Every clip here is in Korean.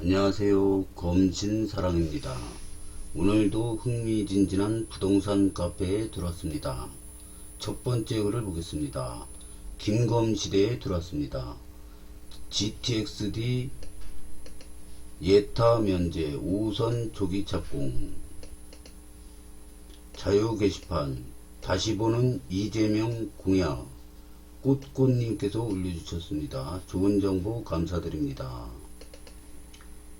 안녕하세요. 검신사랑입니다. 오늘도 흥미진진한 부동산 카페에 들어왔습니다. 첫 번째 글을 보겠습니다. 김검시대에 들어왔습니다. GTXD 예타 면제 5호선 조기 착공. 자유 게시판 다시 보는 이재명 공약. 꽃꽃님께서 올려주셨습니다. 좋은 정보 감사드립니다.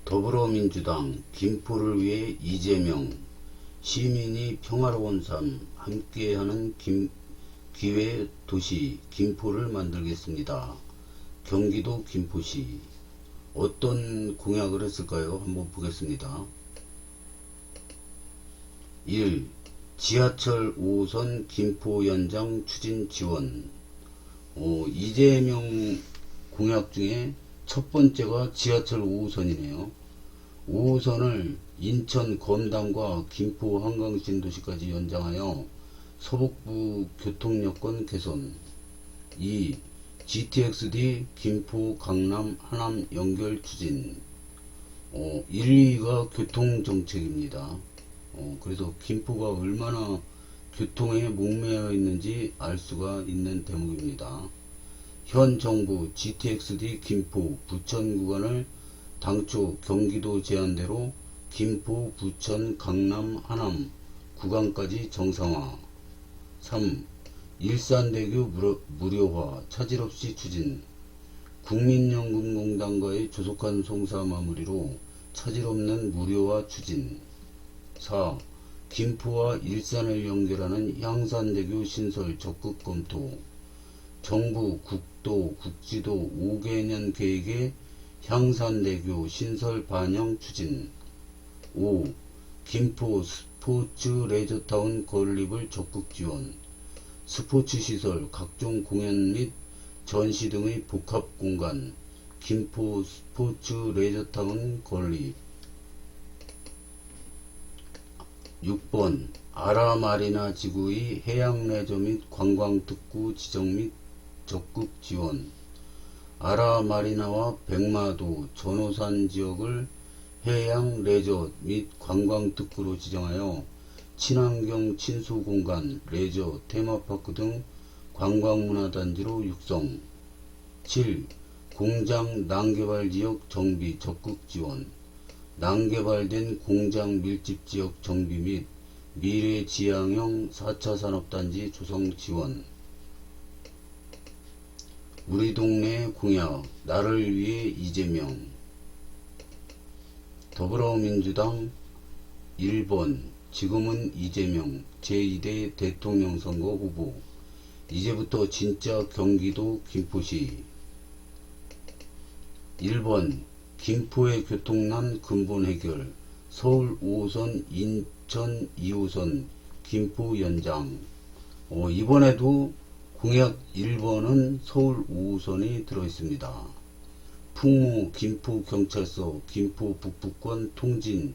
더불어민주당 김포를 위해 이재명 시민이 평화로운 삶 함께하는 기회도시 김포를 만들겠습니다. 경기도 김포시 어떤 공약을 했을까요? 한번 보겠습니다. 1. 지하철 5호선 김포 연장 추진 지원. 이재명 공약 중에 첫 번째가 지하철 5호선이네요. 5호선을 인천 검담과 김포 한강 신도시까지 연장하여 서북부 교통여건 개선. 2. GTXD 김포 강남 하남 연결 추진. 1, 2가 교통정책입니다. 그래서 김포가 얼마나 교통에 목매여 있는지 알 수가 있는 대목입니다. 현 정부 GTXD 김포 부천 구간을 당초 경기도 제한대로 김포 부천 강남 하남 구간까지 정상화. 3. 일산대교 무료화 차질 없이 추진. 국민연금공단과의 조속한 송사 마무리로 차질 없는 무료화 추진. 4. 김포와 일산을 연결하는 향산대교 신설 적극 검토. 정부 국도 국지도 5개년 계획에 향산대교 신설 반영 추진. 5. 김포 스포츠 레저타운 건립을 적극 지원. 스포츠시설 각종 공연 및 전시 등의 복합공간 김포 스포츠 레저타운 건립. 6번 아라마리나 지구의 해양레저 및 관광특구 지정 및 적극 지원. 아라마리나와 백마도 전호산 지역을 해양레저 및 관광특구로 지정하여 친환경 친수공간, 레저, 테마파크 등 관광문화단지로 육성. 7. 공장 난개발지역 정비 적극 지원. 난개발된 공장 밀집지역 정비 및 미래지향형 4차 산업단지 조성 지원. 우리 동네 공약 나를 위해 이재명. 더불어민주당 1번 지금은 이재명 제2대 대통령 선거 후보. 이제부터 진짜 경기도 김포시. 1번 김포의 교통난 근본 해결 서울 5호선 인천 2호선 김포 연장. 이번에도 공약 1번은 서울 5호선이 들어있습니다. 풍무 김포경찰서 김포 북부권 통진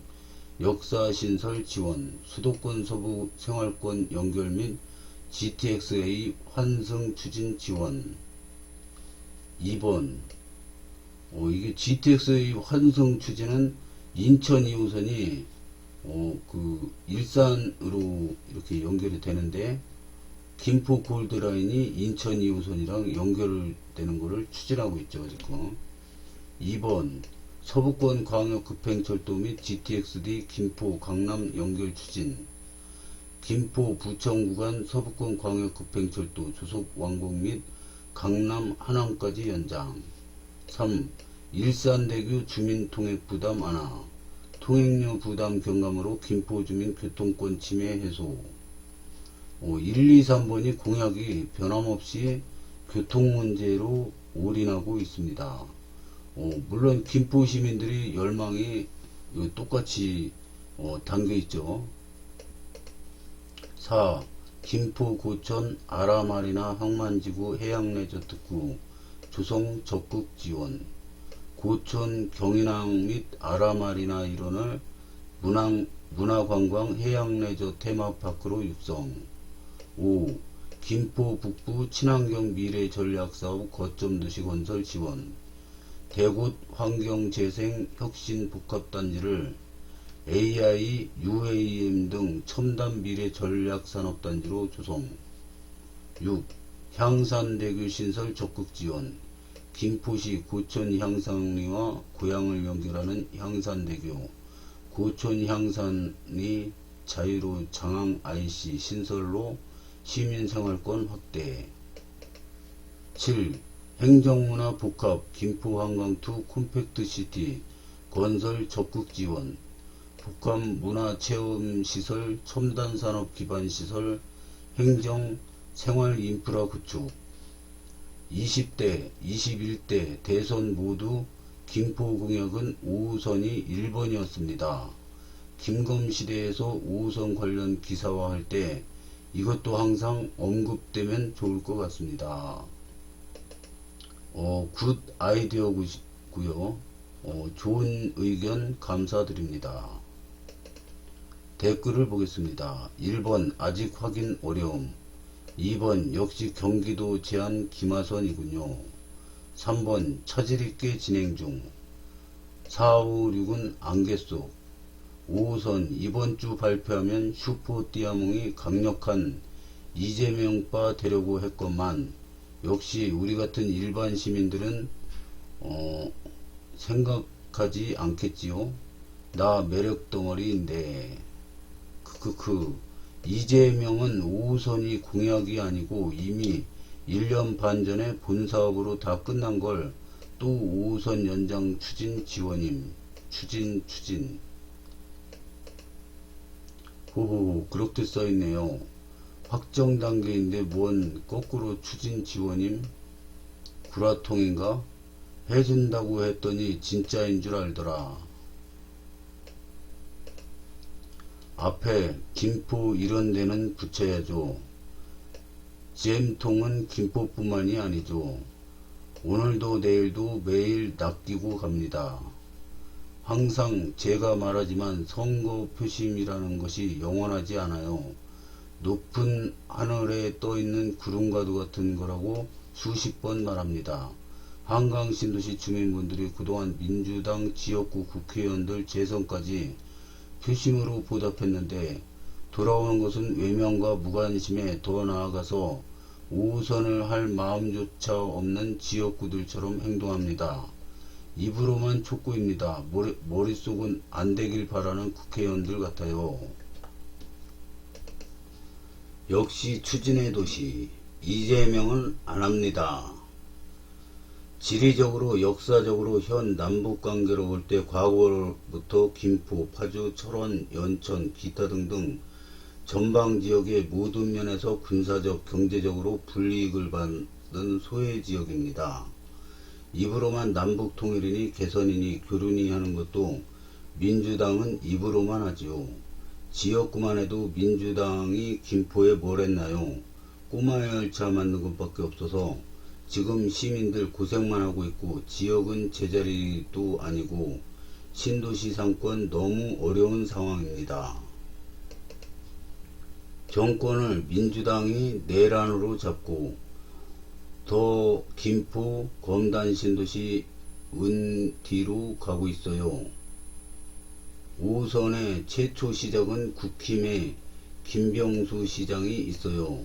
역사신설 지원 수도권 서부 생활권 연결 및 GTXA 환승 추진 지원. 2번 이게 GTX의 환승 추진은 인천 2호선이 일산으로 이렇게 연결이 되는데 김포 골드라인이 인천 2호선이랑 연결되는 것을 추진하고 있죠 지금. 2번 서부권 광역 급행철도 및 GTXD 김포 강남 연결 추진. 김포 부천 구간 서부권 광역 급행철도 조속 완공 및 강남 하남까지 연장. 3. 일산대교 주민통행 부담 완화. 통행료 부담 경감으로 김포 주민 교통권 침해 해소. 1, 2, 3번이 공약이 변함없이 교통 문제로 올인하고 있습니다. 물론 김포 시민들이 열망이 똑같이 담겨 있죠. 4. 김포 고천 아라마리나 항만지구 해양레저 특구 조성 적극 지원. 고천 경인항 및 아라마리나 일원을 문화관광 해양레저 테마파크로 육성. 5. 김포 북부 친환경 미래 전략사업 거점 도시 건설 지원. 대곳 환경재생혁신복합단지를 AI, UAM 등 첨단 미래 전략산업단지로 조성. 6. 향산대교 신설 적극 지원. 김포시 고천 향산리와 고양을 연결하는 향산대교, 고천 향산리 자유로 장항 IC 신설로 시민생활권 확대. 7. 행정문화 복합 김포 한강2 콤팩트시티 건설 적극 지원. 복합 문화체험시설, 첨단산업 기반시설, 행정, 생활 인프라 구축. 20대, 21대 대선 모두 김포 공약은 5호선이 1번이었습니다. 김검시대에서 5호선 관련 기사화할 때 이것도 항상 언급되면 좋을 것 같습니다. 굿 아이디어고요. 좋은 의견 감사드립니다. 댓글을 보겠습니다. 1번 아직 확인 어려움. 2번 역시 경기도 제한 김하선이군요. 3번 차질있게 진행 중. 4, 5, 6은 안개 속. 5호선 이번주 발표하면 슈퍼띠아몽이 강력한 이재명바 되려고 했건만 역시 우리 같은 일반 시민들은 생각하지 않겠지요. 나 매력덩어리인데. 이재명은 5호선이 공약이 아니고 이미 1년 반 전에 본사업으로 다 끝난 걸 또 5호선 연장 추진 지원임. 추진. 호호호, 그렇게 써있네요. 확정 단계인데 뭔 거꾸로 추진 지원임? 구라통인가? 해준다고 했더니 진짜인 줄 알더라. 앞에 김포 이런 데는 붙여야죠. 잼통은 김포뿐만이 아니죠. 오늘도 내일도 매일 낚이고 갑니다. 항상 제가 말하지만 선거 표심이라는 것이 영원하지 않아요. 높은 하늘에 떠있는 구름과도 같은 거라고 수십 번 말합니다. 한강 신도시 주민분들이 그동안 민주당 지역구 국회의원들 재선까지 표심으로 보답했는데 돌아오는 것은 외면과 무관심에 더 나아가서 5호선을 할 마음조차 없는 지역구들처럼 행동합니다. 입으로만 촉구입니다. 머릿속은 안 되길 바라는 국회의원들 같아요. 역시 추진의 도시 이재명은 안합니다. 지리적으로 역사적으로 현 남북관계로 볼 때 과거부터 김포, 파주, 철원, 연천, 기타 등등 전방지역의 모든 면에서 군사적, 경제적으로 불이익을 받는 소외지역입니다. 입으로만 남북통일이니 개선이니 교류니 하는 것도 민주당은 입으로만 하지요. 지역구만 해도 민주당이 김포에 뭘 했나요? 꼬마 열차 만든 것밖에 없어서 지금 시민들 고생만 하고 있고 지역은 제자리도 아니고 신도시 상권 너무 어려운 상황입니다. 정권을 민주당이 내란으로 잡고 더 김포 검단 신도시 뒤로 가고 있어요. 5호선의 최초 시작은 국힘의 김병수 시장이 있어요.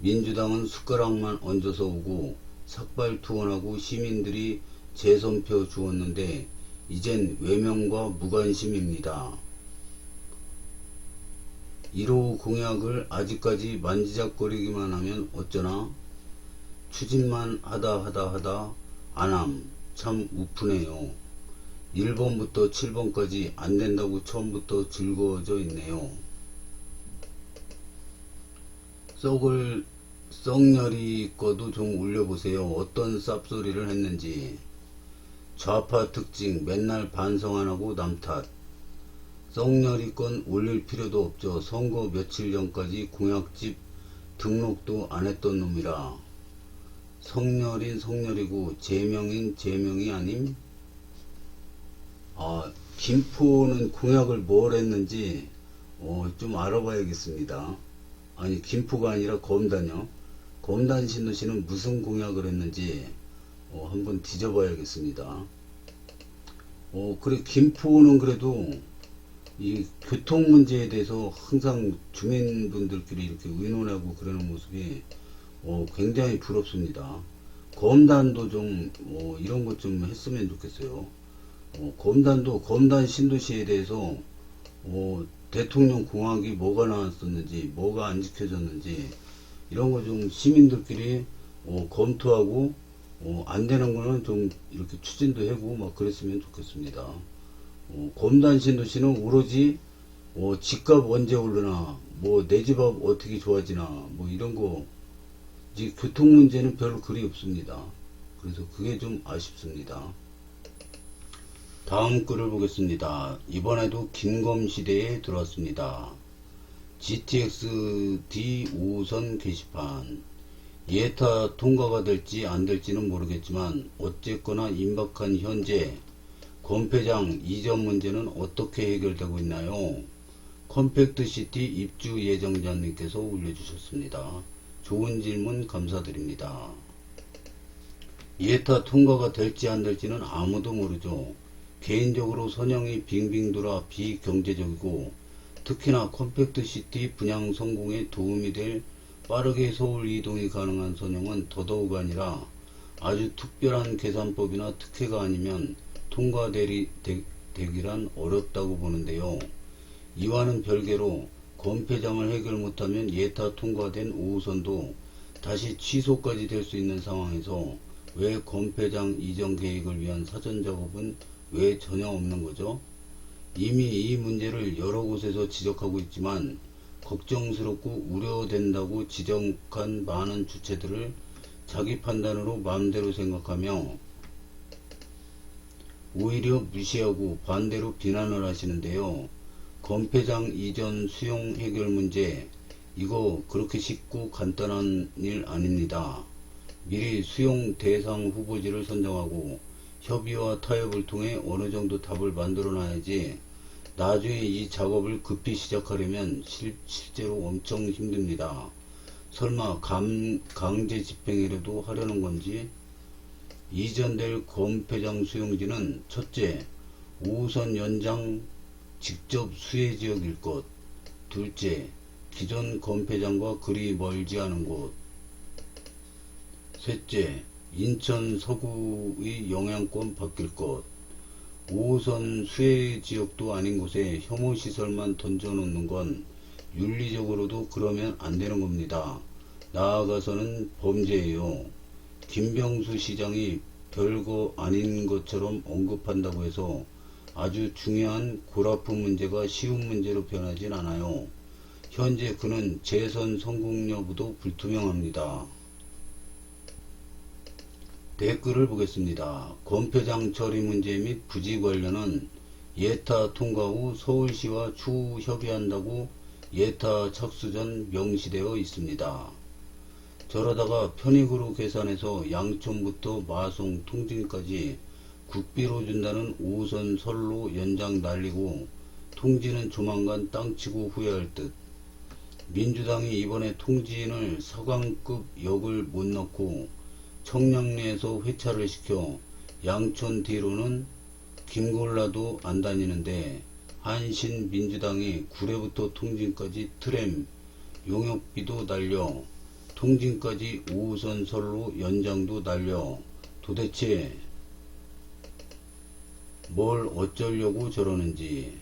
민주당은 숟가락만 얹어서 오고 삭발투혼하고 시민들이 재선표 주었는데 이젠 외면과 무관심입니다. 1호 공약을 아직까지 만지작거리기만 하면 어쩌나? 추진만 하다 안함. 참 우프네요. 1번부터 7번까지 안된다고 처음부터 즐거워져 있네요. 썩열이 거도 좀 올려보세요. 어떤 쌉소리를 했는지. 좌파 특징 맨날 반성 안하고 남탓. 썩열이 건 올릴 필요도 없죠. 선거 며칠 전까지 공약집 등록도 안했던 놈이라. 성렬인 성렬이고 제명인 제명이 아님? 김포는 공약을 뭘 했는지 좀 알아봐야겠습니다. 아니 김포가 아니라 검단요. 검단 신도시는 무슨 공약을 했는지 한번 뒤져봐야겠습니다. 그래, 김포는 그래도 이 교통 문제에 대해서 항상 주민분들끼리 이렇게 의논하고 그러는 모습이 굉장히 부럽습니다. 검단도 좀 이런 것 좀 했으면 좋겠어요. 검단 신도시에 대해서 대통령 공약이 뭐가 나왔었는지, 뭐가 안 지켜졌는지 이런 거 좀 시민들끼리 검토하고 안 되는 거는 좀 이렇게 추진도 하고 막 그랬으면 좋겠습니다. 검단 신도시는 오로지 집값 언제 오르나, 뭐 내 집 앞 어떻게 좋아지나, 뭐 이런 거, 이제 교통 문제는 별 그리 없습니다. 그래서 그게 좀 아쉽습니다. 다음 글을 보겠습니다. 이번에도 긴검 시대에 들어왔습니다. GTX D 5호선 게시판. 예타 통과가 될지 안 될지는 모르겠지만 어쨌거나 임박한 현재 검폐장 이전 문제는 어떻게 해결되고 있나요? 컴팩트시티 입주 예정자님께서 올려주셨습니다. 좋은 질문 감사드립니다. 예타 통과가 될지 안 될지는 아무도 모르죠. 개인적으로 선형이 빙빙 돌아 비경제적이고 특히나 컴팩트시티 분양 성공에 도움이 될 빠르게 서울 이동이 가능한 선형은 더더욱 아니라 아주 특별한 계산법이나 특혜가 아니면 통과되기란 어렵다고 보는데요. 이와는 별개로 검폐장을 해결 못하면 예타 통과된 5호선도 다시 취소까지 될 수 있는 상황에서 왜 검폐장 이전 계획을 위한 사전 작업은 왜 전혀 없는 거죠? 이미 이 문제를 여러 곳에서 지적하고 있지만 걱정스럽고 우려된다고 지적한 많은 주체들을 자기 판단으로 마음대로 생각하며 오히려 무시하고 반대로 비난을 하시는데요. 검폐장 이전 수용 해결 문제, 이거 그렇게 쉽고 간단한 일 아닙니다. 미리 수용 대상 후보지를 선정하고 협의와 타협을 통해 어느 정도 답을 만들어 놔야지 나중에 이 작업을 급히 시작하려면 실제로 엄청 힘듭니다. 설마 강제 집행이라도 하려는 건지? 이전될 검폐장 수용지는 첫째, 5호선 연장 직접 수혜지역일 것. 둘째, 기존 검폐장과 그리 멀지 않은 곳. 셋째, 인천 서구의 영향권 바뀔 것. 5호선 수혜지역도 아닌 곳에 혐오시설만 던져놓는 건 윤리적으로도 그러면 안 되는 겁니다. 나아가서는 범죄예요. 김병수 시장이 별거 아닌 것처럼 언급한다고 해서 아주 중요한 골아픈 문제가 쉬운 문제로 변하진 않아요. 현재 그는 재선 성공 여부도 불투명합니다. 댓글을 보겠습니다. 검폐장 처리 문제 및 부지 관련은 예타 통과 후 서울시와 추후 협의한다고 예타 착수 전 명시되어 있습니다. 저러다가 편익으로 계산해서 양촌부터 마송 통진까지 국비로 준다는 5호선 선로 연장 날리고 통진은 조만간 땅치고 후회할 듯. 민주당이 이번에 통진을 서강급 역을 못 넣고 청량리에서 회차를 시켜 양촌 뒤로는 김골라도 안 다니는데 한신 민주당이 구례부터 통진까지 트램 용역비도 날려 통진까지 5호선 선로 연장도 날려 도대체 뭘 어쩌려고 저러는지.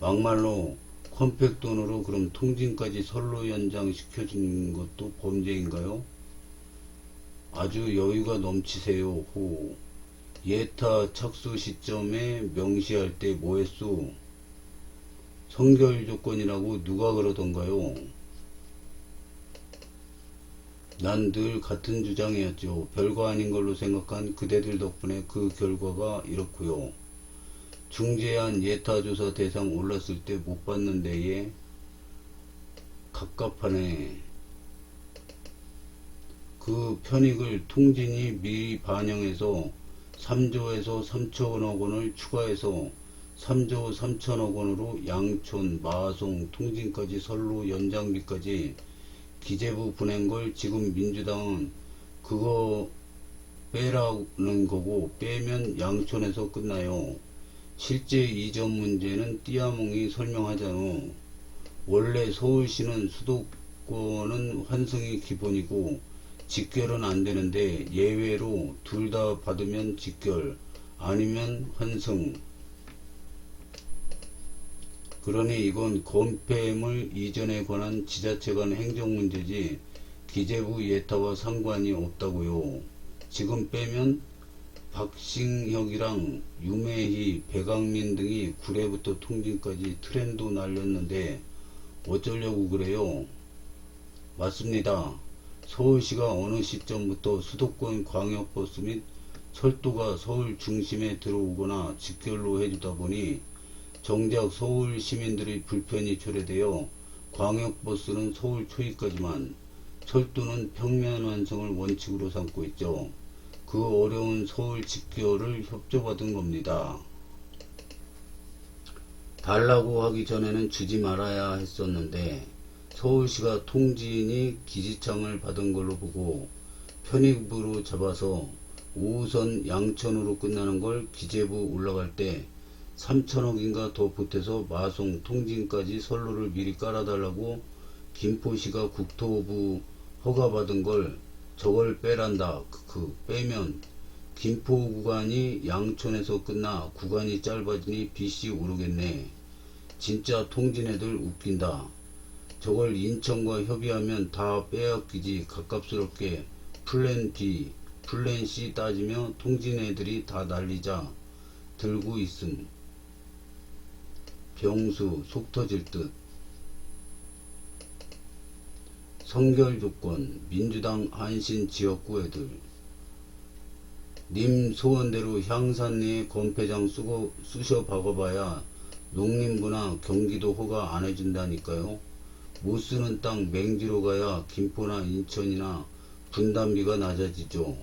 막말로 컴팩 돈으로 그럼 통진까지 선로 연장 시켜주는 것도 범죄인가요? 아주 여유가 넘치세요. 호. 예타 착수 시점에 명시할 때 뭐했소? 선결 조건이라고 누가 그러던가요? 난 늘 같은 주장이었죠. 별거 아닌 걸로 생각한 그대들 덕분에 그 결과가 이렇고요. 중재안 예타조사 대상 올랐을 때 못 받는 데에 갑갑하네. 그 편익을 통진이 미리 반영해서 3조에서 3천억 원을 추가해서 3조 3천억 원으로 양촌, 마송, 통진까지 선로 연장비까지 기재부 보낸 걸 지금 민주당은 그거 빼라는 거고 빼면 양촌에서 끝나요. 실제 이전 문제는 띠아몽이 설명하잖아. 원래 서울시는 수도권은 환승이 기본이고 직결은 안 되는데 예외로 둘 다 받으면 직결 아니면 환승. 그러니 이건 건폐물 이전에 관한 지자체 간 행정 문제지 기재부 예타와 상관이 없다고요. 지금 빼면 박싱혁이랑 유매희, 백악민 등이 구례부터 통진까지 트렌드 날렸는데 어쩌려고 그래요? 맞습니다. 서울시가 어느 시점부터 수도권 광역버스 및 철도가 서울 중심에 들어오거나 직결로 해주다 보니 정작 서울 시민들의 불편이 초래되어 광역버스는 서울 초입까지만 철도는 평면 완성을 원칙으로 삼고 있죠. 그 어려운 서울 직결을 협조받은 겁니다. 달라고 하기 전에는 주지 말아야 했었는데 서울시가 통지인이 기지창을 받은 걸로 보고 편입으로 잡아서 5호선 양천으로 끝나는 걸 기재부 올라갈 때 3천억인가 더 보태서 마송 통진까지 선로를 미리 깔아달라고 김포시가 국토부 허가받은 걸 저걸 빼란다. 빼면 김포 구간이 양촌에서 끝나 구간이 짧아지니 빚이 오르겠네. 진짜 통진애들 웃긴다. 저걸 인천과 협의하면 다 빼앗기지. 가깝스럽게 플랜 B, 플랜 C 따지며 통진애들이 다 날리자 들고 있음. 병수 속 터질 듯. 성결 조건 민주당 한신 지역구 애들. 님 소원대로 향산 내에 건폐장 쑤셔 박아봐야 농림부나 경기도 허가 안 해준다니까요. 못 쓰는 땅 맹지로 가야 김포나 인천이나 분담비가 낮아지죠.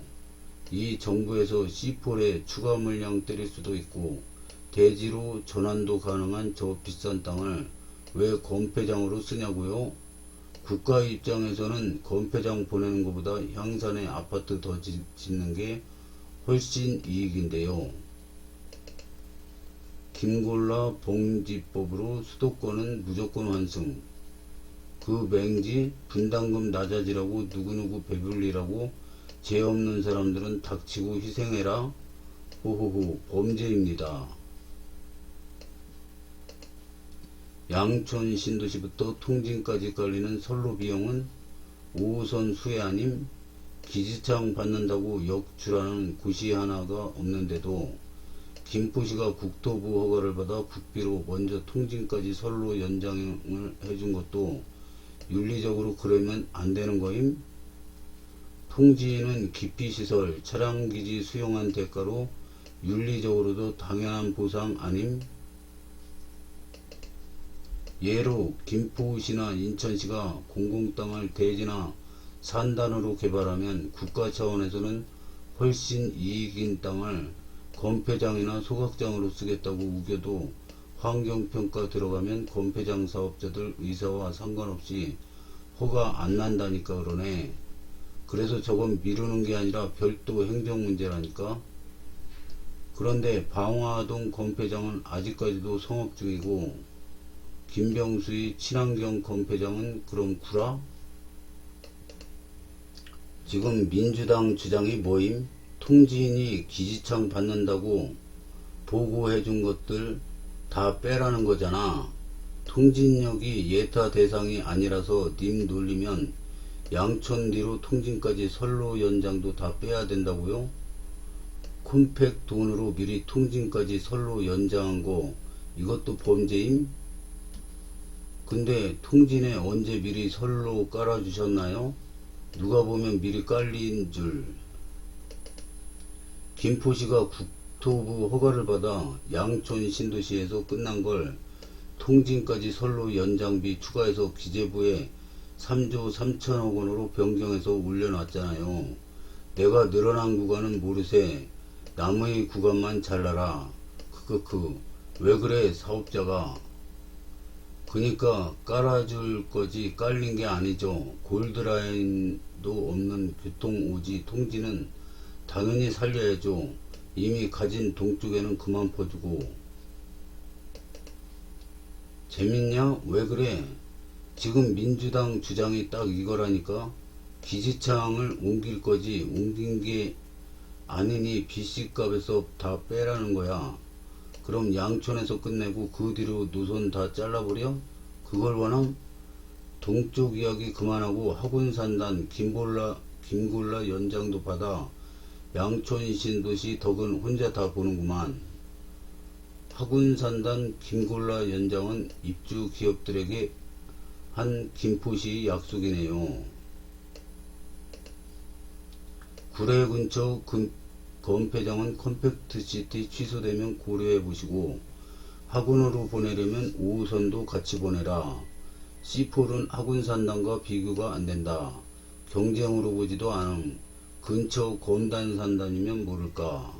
이 정부에서 C4에 추가 물량 때릴 수도 있고 대지로 전환도 가능한 저 비싼 땅을 왜 건폐장으로 쓰냐고요? 국가 입장에서는 건폐장 보내는 것보다 향산에 아파트 더 짓는 게 훨씬 이익인데요. 김골라 봉지법으로 수도권은 무조건 환승. 그 맹지 분담금 낮아지라고 누구누구 배불리라고 죄 없는 사람들은 닥치고 희생해라. 호호호 범죄입니다. 양촌 신도시부터 통진까지 깔리는 선로 비용은 5호선 수혜 아님? 기지창 받는다고 역주라는 곳이 하나가 없는데도 김포시가 국토부 허가를 받아 국비로 먼저 통진까지 선로 연장을 해준 것도 윤리적으로 그러면 안 되는 거임? 통지인은 기피시설, 차량기지 수용한 대가로 윤리적으로도 당연한 보상 아님? 예로 김포시나 인천시가 공공땅을 대지나 산단으로 개발하면 국가 차원에서는 훨씬 이익인 땅을 건폐장이나 소각장으로 쓰겠다고 우겨도 환경평가 들어가면 건폐장 사업자들 의사와 상관없이 허가 안 난다니까 그러네. 그래서 저건 미루는 게 아니라 별도 행정 문제라니까. 그런데 방화동 건폐장은 아직까지도 성업 중이고 김병수의 친환경 건폐장은 그럼 구라? 지금 민주당 주장이 뭐임? 통지인이 기지창 받는다고 보고해준 것들 다 빼라는 거잖아. 통진역이 예타 대상이 아니라서 님 놀리면 양천 뒤로 통진까지 선로 연장도 다 빼야 된다고요? 콤팩 돈으로 미리 통진까지 선로 연장한 거 이것도 범죄임? 근데 통진에 언제 미리 선로 깔아주셨나요? 누가 보면 미리 깔린 줄. 김포시가 국토부 허가를 받아 양촌 신도시에서 끝난 걸 통진까지 선로 연장비 추가해서 기재부에 3조 3천억 원으로 변경해서 올려놨잖아요. 내가 늘어난 구간은 모르세. 남의 구간만 잘라라. 왜 그래 사업자가. 그니까 깔아줄 거지 깔린 게 아니죠. 골드라인도 없는 교통오지 통지는 당연히 살려야죠. 이미 가진 동쪽에는 그만 퍼주고. 재밌냐? 왜 그래? 지금 민주당 주장이 딱 이거라니까. 기지창을 옮길 거지 옮긴 게 아니니 BC값에서 다 빼라는 거야. 그럼 양촌에서 끝내고 그 뒤로 노선 다 잘라버려? 그걸 원함? 동쪽 이야기 그만하고 하군산단 김골라 연장도 받아. 양촌 신도시 덕은 혼자 다 보는구만. 하군산단 김골라 연장은 입주 기업들에게 한 김포시 약속이네요. 구례 근처 건폐장은 컴팩트시티 취소되면 고려해보시고 하군으로 보내려면 5호선도 같이 보내라. C4는 하군산단과 비교가 안된다. 경쟁으로 보지도 않음. 근처 검단산단이면 모를까.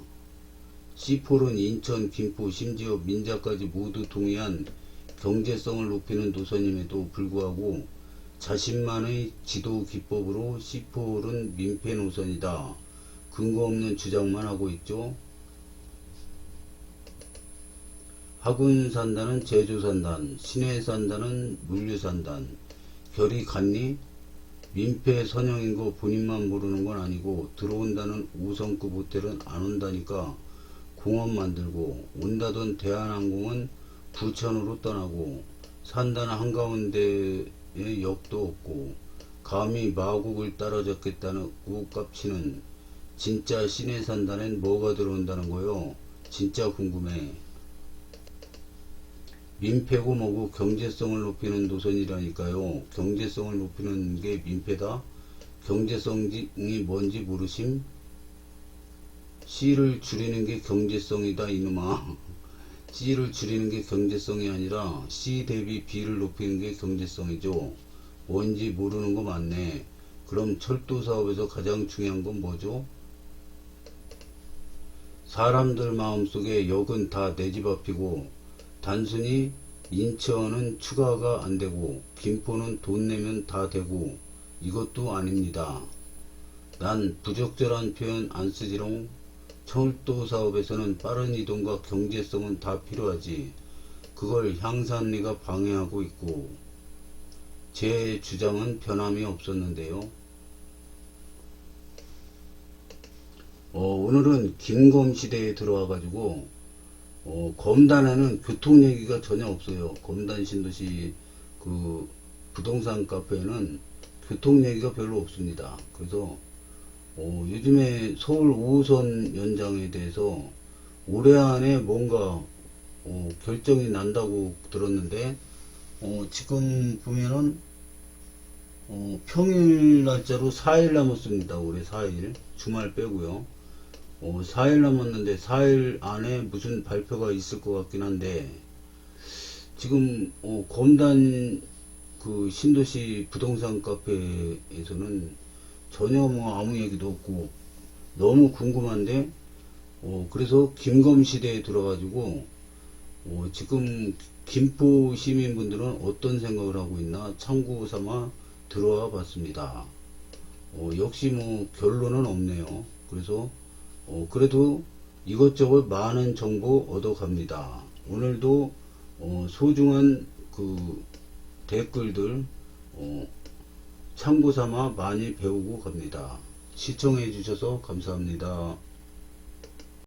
C4는 인천, 김포, 심지어 민자까지 모두 동의한 경제성을 높이는 노선임에도 불구하고 자신만의 지도 기법으로 C4는 민폐 노선이다. 근거 없는 주장만 하고 있죠. 하군산단은 제조산단, 신해산단은 물류산단. 결이 같니? 민폐 선형인 거 본인만 모르는 건 아니고 들어온다는 5성급 호텔은 안 온다니까. 공원 만들고 온다던 대한항공은 부천으로 떠나고 산단 한가운데에 역도 없고 감히 마곡을 따라잡겠다고 깝치는 진짜 신해산단엔 뭐가 들어온다는 거요? 진짜 궁금해. 민폐고 뭐고 경제성을 높이는 노선이라니까요. 경제성을 높이는 게 민폐다? 경제성이 뭔지 모르심? C를 줄이는 게 경제성이다 이놈아. C를 줄이는 게 경제성이 아니라 C 대비 B를 높이는 게 경제성이죠. 뭔지 모르는 거 맞네. 그럼 철도 사업에서 가장 중요한 건 뭐죠? 사람들 마음속에 역은 다 내 집 앞이고 단순히 인천은 추가가 안되고 김포는 돈 내면 다 되고 이것도 아닙니다. 난 부적절한 표현 안 쓰지롱. 철도 사업에서는 빠른 이동과 경제성은 다 필요하지. 그걸 향산리가 방해하고 있고. 제 주장은 변함이 없었는데요. 오늘은 김검 시대에 들어와 가지고 검단에는 교통 얘기가 전혀 없어요. 검단 신도시 그 부동산 카페에는 교통 얘기가 별로 없습니다. 그래서 요즘에 서울 5호선 연장에 대해서 올해 안에 뭔가 결정이 난다고 들었는데 지금 보면은 평일 날짜로 4일 남았습니다. 올해 4일 주말 빼고요. 4일 남았는데 4일 안에 무슨 발표가 있을 것 같긴 한데 지금 검단 그 신도시 부동산 카페에서는 전혀 뭐 아무 얘기도 없고 너무 궁금한데 그래서 김검 시대에 들어가지고 지금 김포 시민분들은 어떤 생각을 하고 있나 참고 삼아 들어와 봤습니다. 역시 뭐 결론은 없네요. 그래서 그래도 이것저것 많은 정보 얻어 갑니다. 오늘도 소중한 그 댓글들 참고 삼아 많이 배우고 갑니다. 시청해 주셔서 감사합니다.